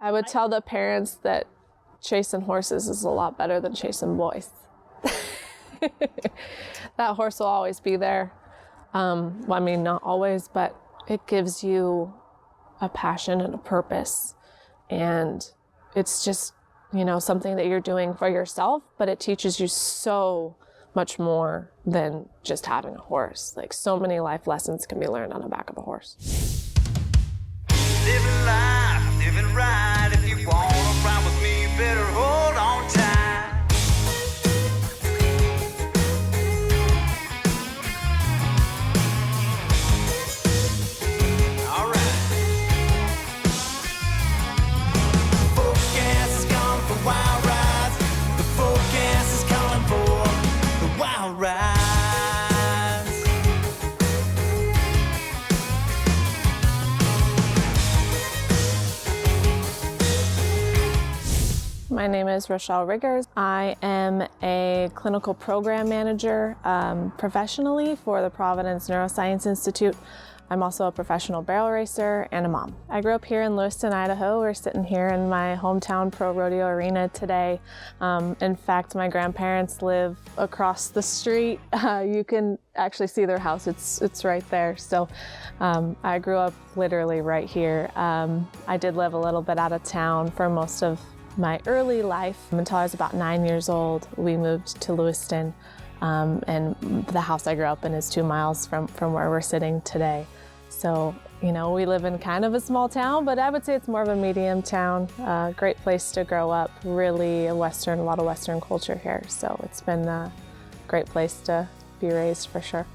I would tell the parents that chasing horses is a lot better than chasing boys. That horse will always be there. Well, I mean, not always, but it gives you a passion and a purpose. And it's just, you know, something that you're doing for yourself, but it teaches you so much more than just having a horse. Like, so many life lessons can be learned on the back of a horse. Living life, living right. If you want to ride with me, you better hold on tight. All right. The forecast is calling for wild rides. The forecast is calling for the wild rides. My name is Rachelle Riggers. I am a clinical program manager professionally for the Providence Neuro-Science Institute. I'm also a professional barrel racer and a mom. I grew up here in Lewiston, Idaho. We're sitting here in my hometown pro rodeo arena today. In fact, my grandparents live across the street. You can actually see their house. It's right there. So I grew up literally right here. I did live a little bit out of town for most of my early life. Until I was about 9 years old, we moved to Lewiston, and the house I grew up in is 2 miles from where we're sitting today. So, you know, we live in kind of a small town, but I would say it's more of a medium town. Great place to grow up, really a lot of Western culture here. So it's been a great place to be raised for sure.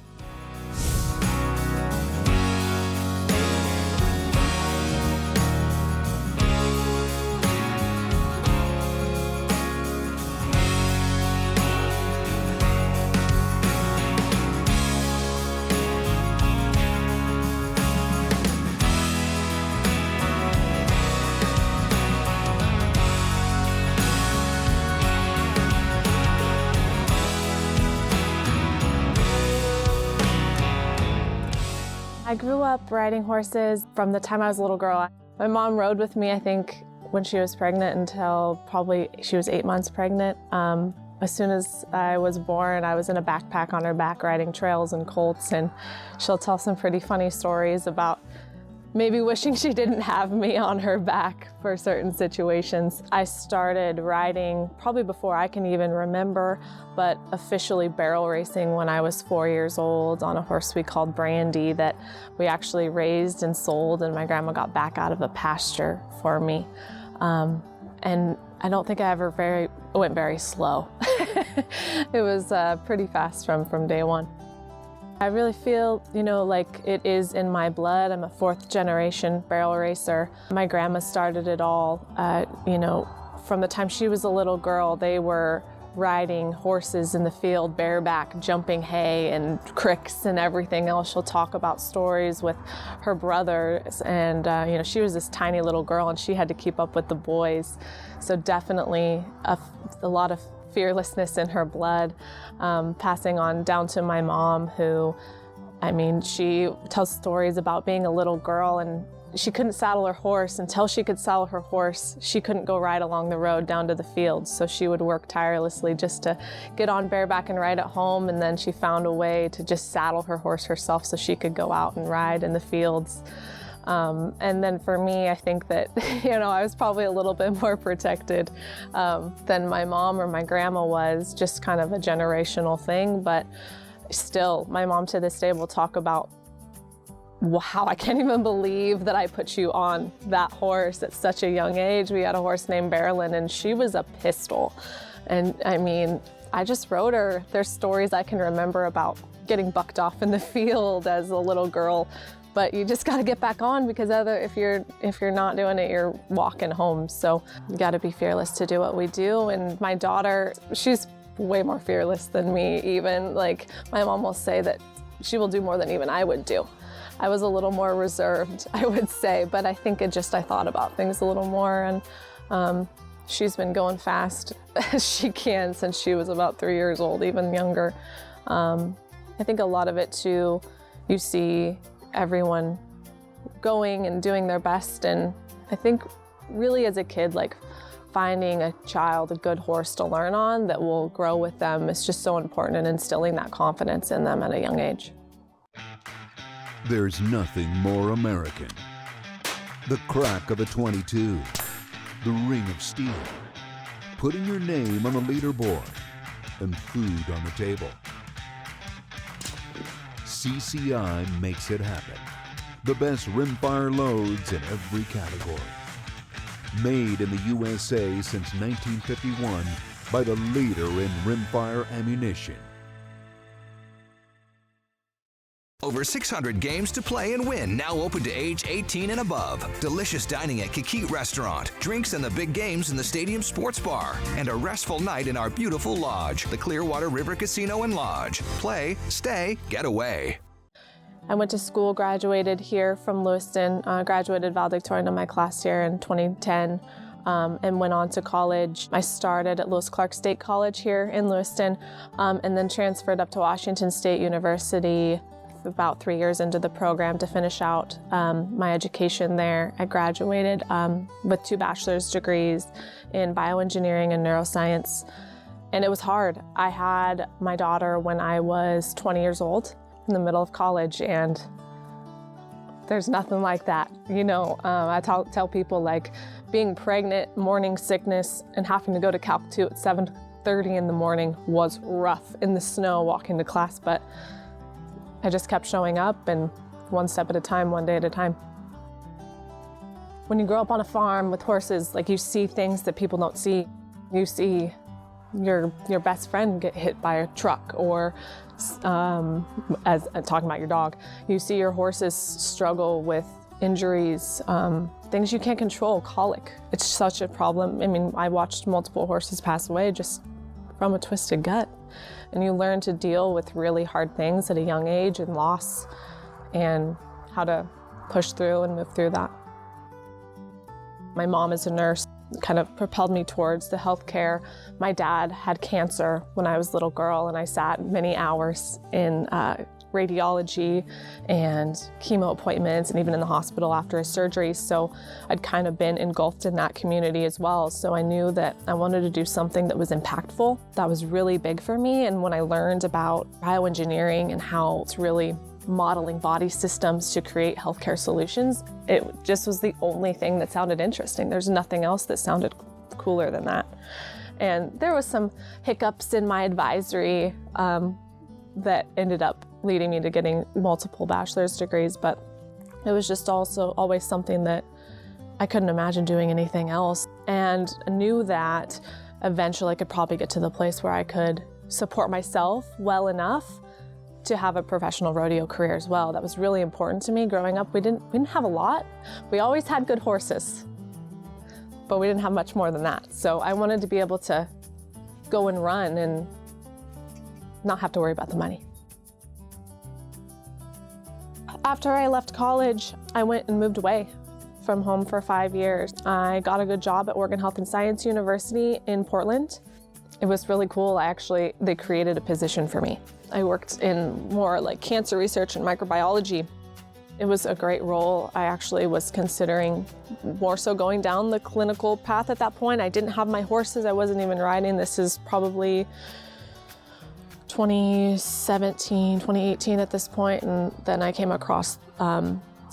I grew up riding horses from the time I was a little girl. My mom rode with me, I think, when she was pregnant until probably she was 8 months pregnant. As soon as I was born, I was in a backpack on her back riding trails and colts, and she'll tell some pretty funny stories about maybe wishing she didn't have me on her back for certain situations. I started riding probably before I can even remember, but officially barrel racing when I was 4 years old on a horse we called Brandy that we actually raised and sold, and my grandma got back out of a pasture for me. And I don't think I ever went very slow. It was pretty fast from day one. I really feel, you know, like it is in my blood. I'm a 4th generation barrel racer. My grandma started it all, you know, from the time she was a little girl. They were riding horses in the field bareback, jumping hay and cricks and everything else. She'll talk about stories with her brothers, and you know, she was this tiny little girl and she had to keep up with the boys. So definitely a lot of fearlessness in her blood, passing on down to my mom, who, I mean, she tells stories about being a little girl and she couldn't saddle her horse. Until she could saddle her horse, she couldn't go ride along the road down to the fields. So she would work tirelessly just to get on bareback and ride at home, and then she found a way to just saddle her horse herself so she could go out and ride in the fields. And then for me, I think that, you know, I was probably a little bit more protected than my mom or my grandma was, just kind of a generational thing. But still, my mom to this day will talk about, wow, I can't even believe that I put you on that horse at such a young age. We had a horse named Marilyn, and she was a pistol. And I mean, I just rode her. There's stories I can remember about getting bucked off in the field as a little girl. But you just got to get back on, because if you're not doing it, you're walking home. So you got to be fearless to do what we do. And my daughter, she's way more fearless than me even. Like, my mom will say that she will do more than even I would do. I was a little more reserved, I would say, but I think I thought about things a little more, and she's been going fast as she can since she was about 3 years old, even younger. I think a lot of it too, you see everyone going and doing their best, and I think really as a kid, like finding a child a good horse to learn on that will grow with them is just so important, and instilling that confidence in them at a young age. There's nothing more American. The crack of a .22, the ring of steel, putting your name on the leaderboard, and food on the table. CCI makes it happen. The best rimfire loads in every category. Made in the USA since 1951 by the leader in rimfire ammunition. Over 600 games to play and win, now open to age 18 and above. Delicious dining at Kikit Restaurant, drinks and the big games in the Stadium Sports Bar, and a restful night in our beautiful lodge, the Clearwater River Casino and Lodge. Play, stay, get away. I went to school, graduated here from Lewiston, graduated valedictorian of my class here in 2010, and went on to college. I started at Lewis Clark State College here in Lewiston, and then transferred up to Washington State University about 3 years into the program to finish out my education there. I graduated with 2 bachelor's degrees in bioengineering and neuroscience, and it was hard. I had my daughter when I was 20 years old, in the middle of college, and there's nothing like that. You know, I tell people, like, being pregnant, morning sickness, and having to go to Calc 2 at 7:30 in the morning was rough in the snow walking to class, but I just kept showing up, and one step at a time, one day at a time. When you grow up on a farm with horses, like, you see things that people don't see. You see your best friend get hit by a truck, or as talking about your dog, you see your horses struggle with injuries, things you can't control, colic. It's such a problem. I mean, I watched multiple horses pass away just from a twisted gut. And you learn to deal with really hard things at a young age, and loss, and how to push through and move through that. My mom is a nurse, kind of propelled me towards the healthcare. My dad had cancer when I was a little girl, and I sat many hours in radiology and chemo appointments, and even in the hospital after a surgery. So I'd kind of been engulfed in that community as well. So I knew that I wanted to do something that was impactful. That was really big for me. And when I learned about bioengineering and how it's really modeling body systems to create healthcare solutions, it just was the only thing that sounded interesting. There's nothing else that sounded cooler than that. And there was some hiccups in my advisory that ended up leading me to getting multiple bachelor's degrees, but it was just also always something that I couldn't imagine doing anything else. And I knew that eventually I could probably get to the place where I could support myself well enough to have a professional rodeo career as well. That was really important to me. Growing up, we didn't have a lot. We always had good horses, but we didn't have much more than that. So I wanted to be able to go and run and not have to worry about the money. After I left college, I went and moved away from home for 5 years. I got a good job at Oregon Health and Science University in Portland. It was really cool. They created a position for me. I worked in more like cancer research and microbiology. It was a great role. I actually was considering more so going down the clinical path at that point. I didn't have my horses. I wasn't even riding. This is probably 2017, 2018 at this point, and then I came across,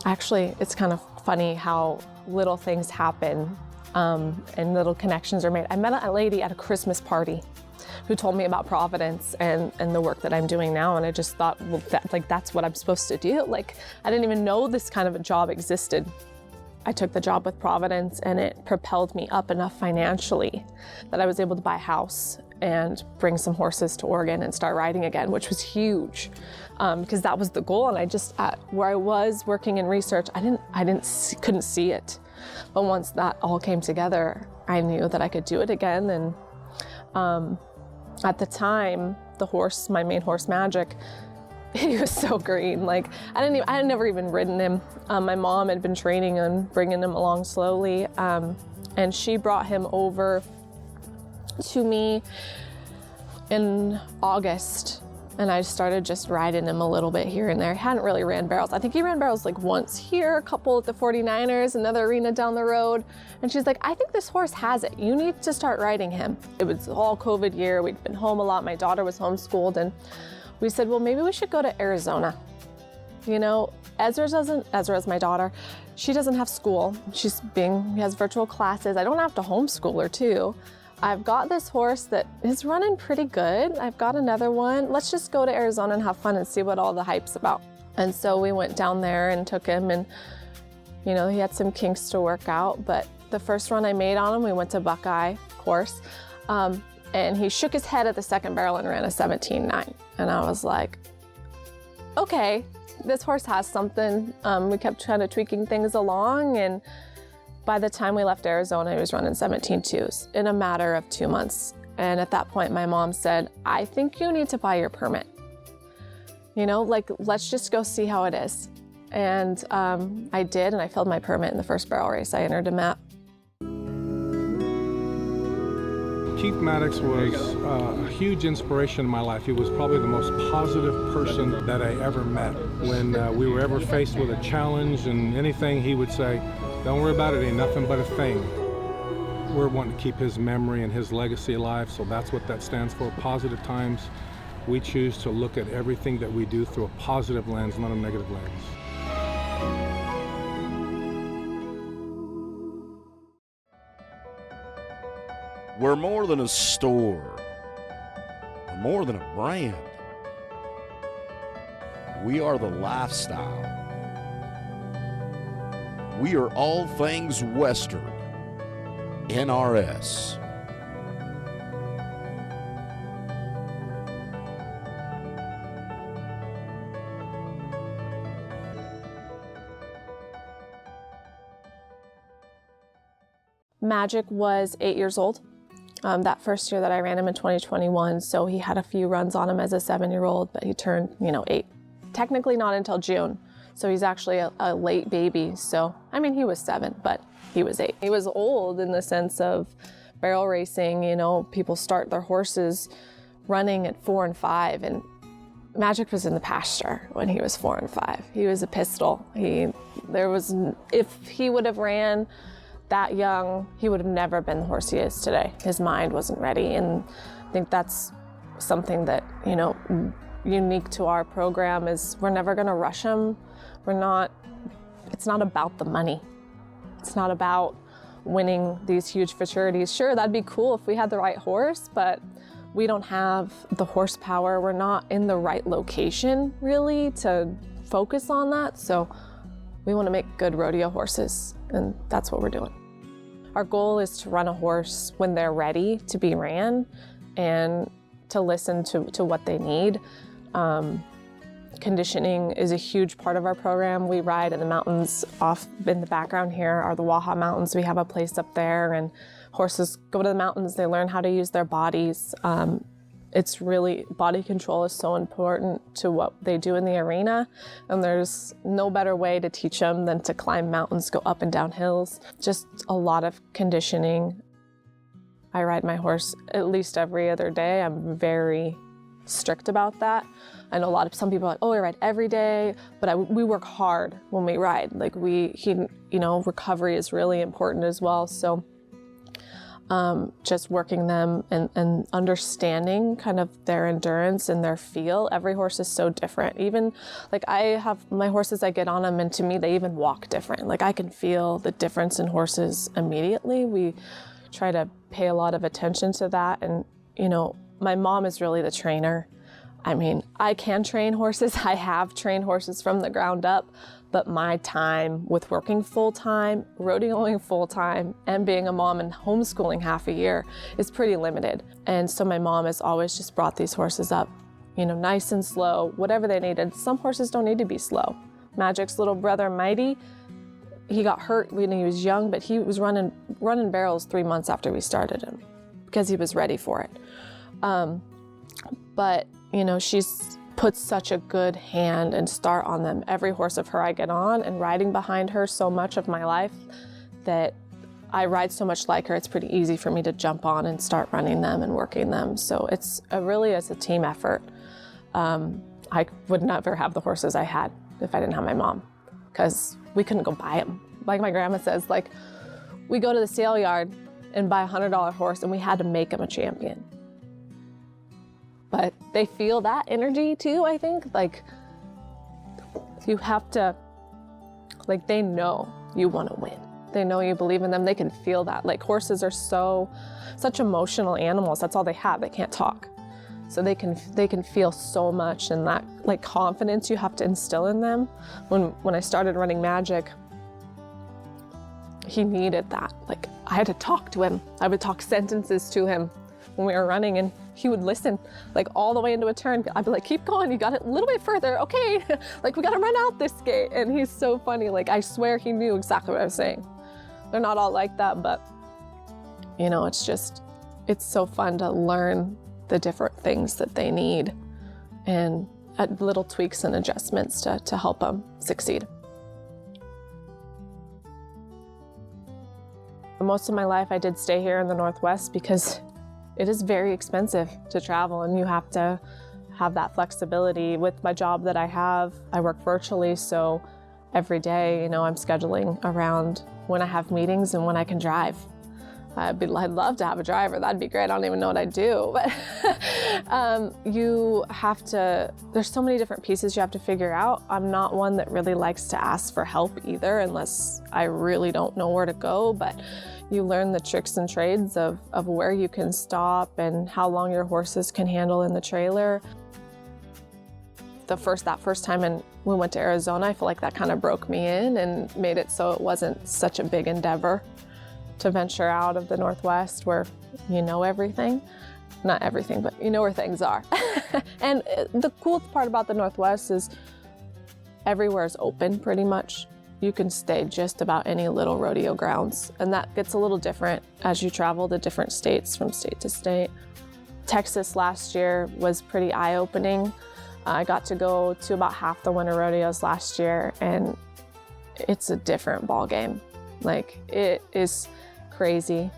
actually, it's kind of funny how little things happen and little connections are made. I met a lady at a Christmas party who told me about Providence and the work that I'm doing now, and I just thought, well, that's what I'm supposed to do. Like, I didn't even know this kind of a job existed. I took the job with Providence, and it propelled me up enough financially that I was able to buy a house and bring some horses to Oregon and start riding again, which was huge, because that was the goal. And I just, where I was working in research, couldn't see it. But once that all came together, I knew that I could do it again. And at the time, the horse, my main horse, Magic, he was so green. Like, I had never even ridden him. My mom had been training and bringing him along slowly, and she brought him over to me in August And I started just riding him a little bit here and there. He hadn't really ran barrels. I think he ran barrels like once here, a couple at the 49ers, another arena down the road. And she's like, I think this horse has it. You need to start riding him. It was all COVID year. We'd been home a lot. My daughter was homeschooled. And we said, well, maybe we should go to Arizona. You know, Ezra's my daughter. She doesn't have school. She has virtual classes. I don't have to homeschool her too. I've got this horse that is running pretty good. I've got another one. Let's just go to Arizona and have fun and see what all the hype's about. And so we went down there and took him, and you know, he had some kinks to work out, but the first run I made on him, we went to Buckeye course, and he shook his head at the second barrel and ran a 17.9. And I was like, okay, this horse has something. We kept kind of tweaking things along, and by the time we left Arizona, he was running 17.2s in a matter of 2 months. And at that point, my mom said, I think you need to buy your permit. You know, like, let's just go see how it is. And I did, and I filled my permit in the first barrel race I entered him at. Keith Maddox was a huge inspiration in my life. He was probably the most positive person that I ever met. When we were ever faced with a challenge and anything, he would say, don't worry about it, ain't nothing but a thing. We're wanting to keep his memory and his legacy alive, so that's what that stands for, positive times. We choose to look at everything that we do through a positive lens, not a negative lens. We're more than a store. We're more than a brand. We are the lifestyle. We are all things Western. NRS. Magic was 8 years old. That first year that I ran him in 2021, so he had a few runs on him as a 7-year-old, but he turned, 8. Technically not until June, so he's actually a late baby. So, I mean, he was 7, but he was 8. He was old in the sense of barrel racing, people start their horses running at 4 and 5, and Magic was in the pasture when he was 4 and 5. He was a pistol. If he would have ran that young, he would have never been the horse he is today. His mind wasn't ready, and I think that's something that, unique to our program is we're never gonna rush him. It's not about the money. It's not about winning these huge futurities. Sure, that'd be cool if we had the right horse, but we don't have the horsepower. We're not in the right location really to focus on that. So we want to make good rodeo horses, and that's what we're doing. Our goal is to run a horse when they're ready to be ran and to listen to what they need. Conditioning is a huge part of our program. We ride in the mountains. Off in the background here are the Waha Mountains. We have a place up there, and horses go to the mountains. They learn how to use their bodies. It's really, body control is so important to what they do in the arena, and there's no better way to teach them than to climb mountains, go up and down hills. Just a lot of conditioning. I ride my horse at least every other day. I'm very strict about that. I know some people are like, oh, I ride every day, but we work hard when we ride. Like recovery is really important as well. So just working them and understanding kind of their endurance and their feel. Every horse is so different. Even I have my horses, I get on them, and to me, they even walk different. I can feel the difference in horses immediately. We try to pay a lot of attention to that. And, my mom is really the trainer. I mean, I can train horses. I have trained horses from the ground up, but my time with working full-time, rodeoing full-time, and being a mom and homeschooling half a year is pretty limited. And so my mom has always just brought these horses up, nice and slow, whatever they needed. Some horses don't need to be slow. Magic's little brother, Mighty, he got hurt when he was young, but he was running barrels 3 months after we started him because he was ready for it. But she's put such a good hand and start on them. Every horse of her I get on, and riding behind her so much of my life that I ride so much like her, it's pretty easy for me to jump on and start running them and working them. So it's a team effort. I would never have the horses I had if I didn't have my mom, because we couldn't go buy them. Like my grandma says, like, we go to the sale yard and buy a $100 horse and we had to make him a champion. But they feel that energy too, I think. Like, you have to, like, they know you want to win. They know you believe in them. They can feel that. Like, horses are such emotional animals. That's all they have. They can't talk. So they can feel so much, and that, like, confidence you have to instill in them. When I started running Magic, he needed that. Like, I had to talk to him. I would talk sentences to him when we were running, and he would listen, like, all the way into a turn. I'd be like, keep going, you got it a little bit further, okay. Like, we gotta run out this gate. And he's so funny. Like, I swear he knew exactly what I was saying. They're not all like that, but, you know, it's so fun to learn the different things that they need and little tweaks and adjustments to help them succeed. Most of my life I did stay here in the Northwest because it is very expensive to travel, and you have to have that flexibility. With my job that I have, I work virtually, so every day, you know, I'm scheduling around when I have meetings and when I can drive. I'd love to have a driver. That'd be great. I don't even know what I'd do. But you have to, there's so many different pieces you have to figure out. I'm not one that really likes to ask for help either, unless I really don't know where to go. But you learn the tricks and trades of where you can stop and how long your horses can handle in the trailer. That first time we went to Arizona, I feel like that kind of broke me in and made it so it wasn't such a big endeavor to venture out of the Northwest, where you know everything. Not everything, but you know where things are. And the cool part about the Northwest is everywhere is open pretty much. You can stay just about any little rodeo grounds, and that gets a little different as you travel to different states from state to state. Texas last year was pretty eye-opening. I got to go to about half the winter rodeos last year, and it's a different ball game. Like, it is crazy.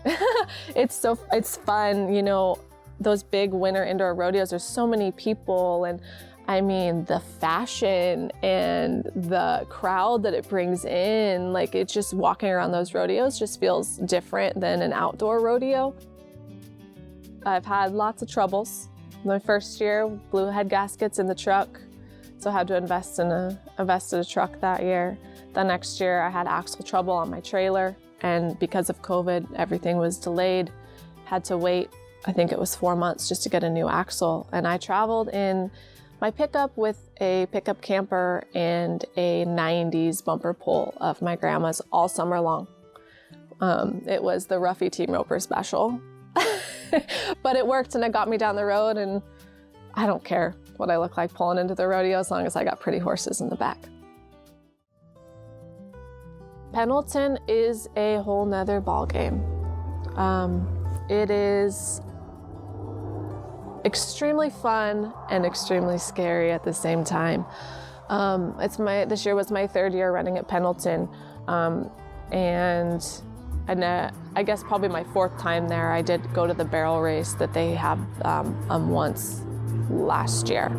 It's fun, you know, those big winter indoor rodeos, there's so many people, and I mean, the fashion and the crowd that it brings in, like, it's just walking around those rodeos just feels different than an outdoor rodeo. I've had lots of troubles. My first year, blew head gaskets in the truck, so I had to invest in a truck that year. The next year, I had axle trouble on my trailer, and because of COVID, everything was delayed. Had to wait, I think it was 4 months just to get a new axle. And I traveled in my pickup with a pickup camper and a 90s bumper pole of my grandma's all summer long. It was the Ruffy Team Roper Special. But it worked, and it got me down the road, and I don't care what I look like pulling into the rodeo as long as I got pretty horses in the back. Pendleton is a whole nother ball game. It is extremely fun and extremely scary at the same time. This year was my third year running at Pendleton, and I guess probably my fourth time there. I did go to the barrel race that they have once last year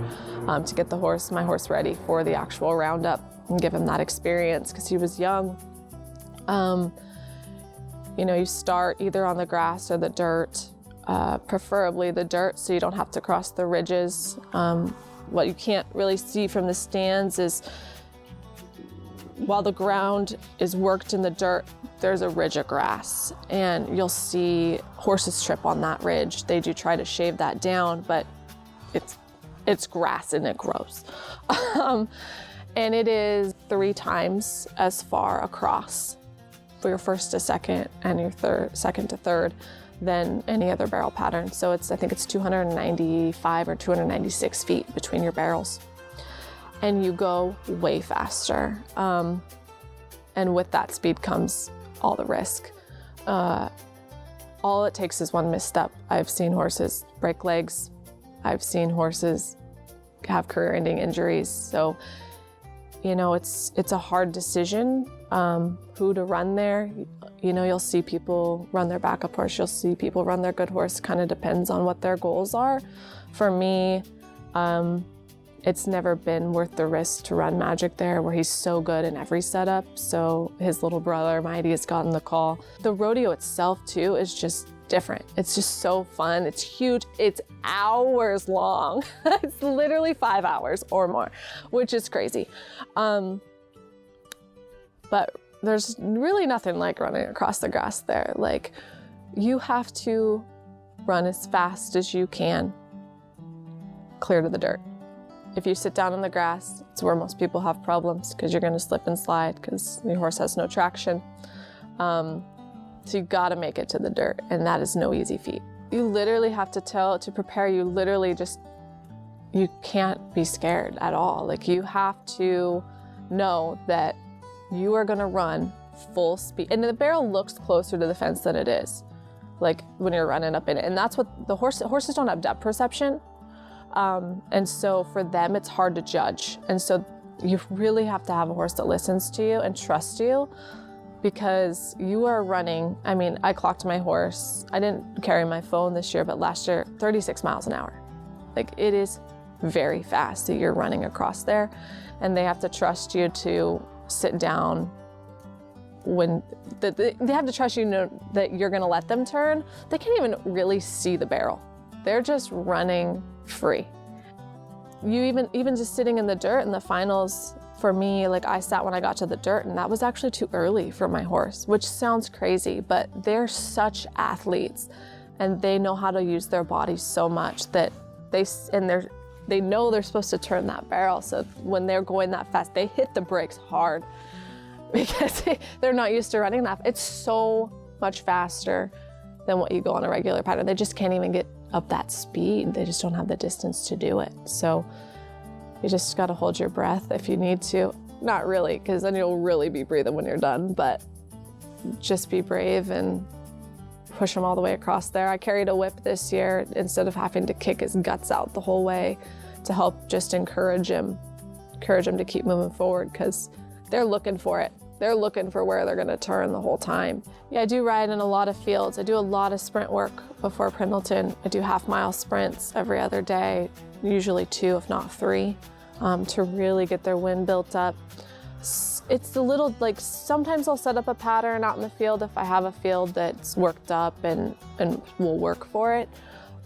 to get my horse ready for the actual roundup and give him that experience because he was young. You know, you start either on the grass or the dirt, preferably the dirt so you don't have to cross the ridges. What you can't really see from the stands is while the ground is worked in the dirt, there's a ridge of grass, and you'll see horses trip on that ridge. They do try to shave that down, but it's grass and it grows. And it is 3 times as far across for your first to second and your second to third than any other barrel pattern. So I think it's 295 or 296 feet between your barrels. And you go way faster. And with that speed comes all the risk. All it takes is one misstep. I've seen horses break legs. I've seen horses have career-ending injuries. So, you know, it's a hard decision who to run there. You know, you'll see people run their backup horse. You'll see people run their good horse. Kind of depends on what their goals are. For me, it's never been worth the risk to run Magic there, where he's so good in every setup. So his little brother, Mighty, has gotten the call. The rodeo itself too is just different. It's just so fun. It's huge. It's hours long. It's literally 5 hours or more, which is crazy. But there's really nothing like running across the grass there. Like, you have to run as fast as you can, clear to the dirt. If you sit down in the grass, it's where most people have problems, because you're going to slip and slide because your horse has no traction. So you got to make it to the dirt, and that is no easy feat. You literally have to prepare, you can't be scared at all. Like, you have to know that you are going to run full speed. And the barrel looks closer to the fence than it is, like when you're running up in it. And that's what horses don't have depth perception. And so for them, it's hard to judge. And so you really have to have a horse that listens to you and trusts you, because you are running. I mean, I clocked my horse. I didn't carry my phone this year, but last year, 36 miles an hour. Like, it is very fast that you're running across there, and they have to trust you to sit down when they have to trust you know that you're going to let them turn. They can't even really see the barrel. They're just running free. You even just sitting in the dirt in the finals, for me, like, I sat when I got to the dirt, and that was actually too early for my horse, which sounds crazy, but they're such athletes, and they know how to use their bodies so much that they know they're supposed to turn that barrel. So when they're going that fast, they hit the brakes hard because they're not used to running that. It's so much faster than what you go on a regular pattern. They just can't even get up that speed. They just don't have the distance to do it. So you just got to hold your breath if you need to. Not really, because then you'll really be breathing when you're done, but just be brave and push him all the way across there. I carried a whip this year instead of having to kick his guts out the whole way, to help just encourage him to keep moving forward, because they're looking for it. They're looking for where they're going to turn the whole time. Yeah, I do ride in a lot of fields. I do a lot of sprint work before Pendleton. I do half-mile sprints every other day, usually 2, if not 3, to really get their wind built up. It's a little, like, sometimes I'll set up a pattern out in the field if I have a field that's worked up and will work for it.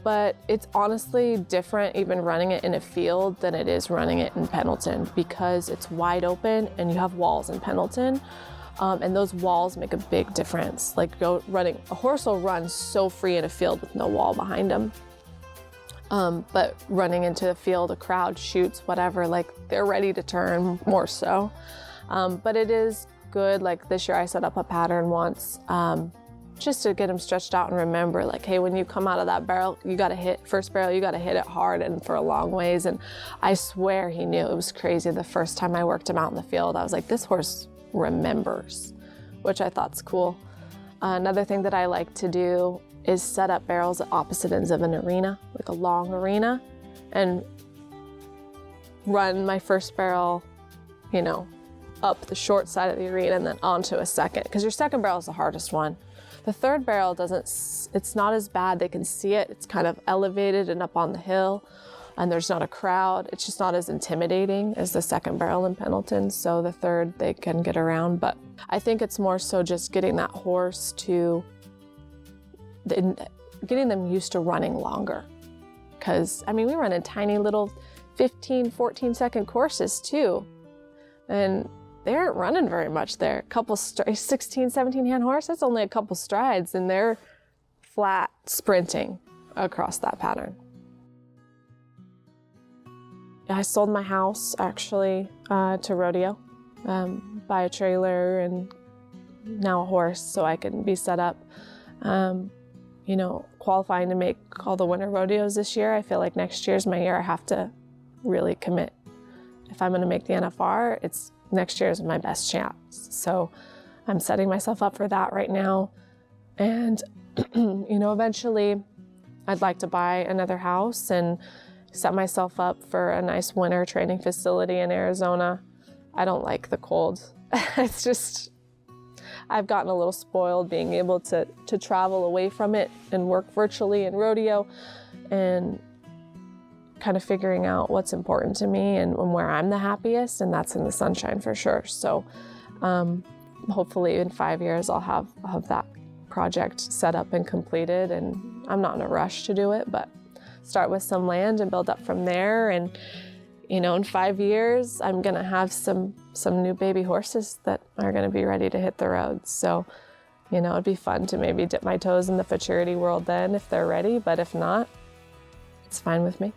But it's honestly different even running it in a field than it is running it in Pendleton, because it's wide open and you have walls in Pendleton. And those walls make a big difference. Like, a horse will run so free in a field with no wall behind him. But running into the field, a crowd shoots, whatever, like, they're ready to turn more so. But it is good. Like, this year I set up a pattern once, just to get him stretched out and remember, like, hey, when you come out of that barrel, you got to hit it hard and for a long ways. And I swear he knew. It was crazy. The first time I worked him out in the field, I was like, this horse remembers, which I thought's cool. Another thing that I like to do is set up barrels at opposite ends of an arena, like a long arena, and run my first barrel, up the short side of the arena and then onto a second, because your second barrel is the hardest one. The third barrel it's not as bad. They can see it. It's kind of elevated and up on the hill, and there's not a crowd. It's just not as intimidating as the second barrel in Pendleton. So the third, they can get around. But I think it's more so just getting that horse getting them used to running longer. Because, we run in tiny little 15, 14-second courses too. And they aren't running very much there. A couple 16, 17-hand horse, that's only a couple strides, and they're flat sprinting across that pattern. I sold my house, actually, to rodeo, buy a trailer and now a horse so I can be set up. Qualifying to make all the winter rodeos this year. I feel like next year's my year. I have to really commit. If I'm going to make the NFR, next year is my best chance. So I'm setting myself up for that right now. And, eventually I'd like to buy another house and set myself up for a nice winter training facility in Arizona. I don't like the cold. It's just, I've gotten a little spoiled being able to travel away from it and work virtually in rodeo, and kind of figuring out what's important to me and where I'm the happiest, and that's in the sunshine for sure. So hopefully in 5 years I'll have that project set up and completed, and I'm not in a rush to do it, but start with some land and build up from there. And you know, in 5 years I'm gonna have some new baby horses that are gonna be ready to hit the road. So you know, it'd be fun to maybe dip my toes in the futurity world then if they're ready, but if not, it's fine with me.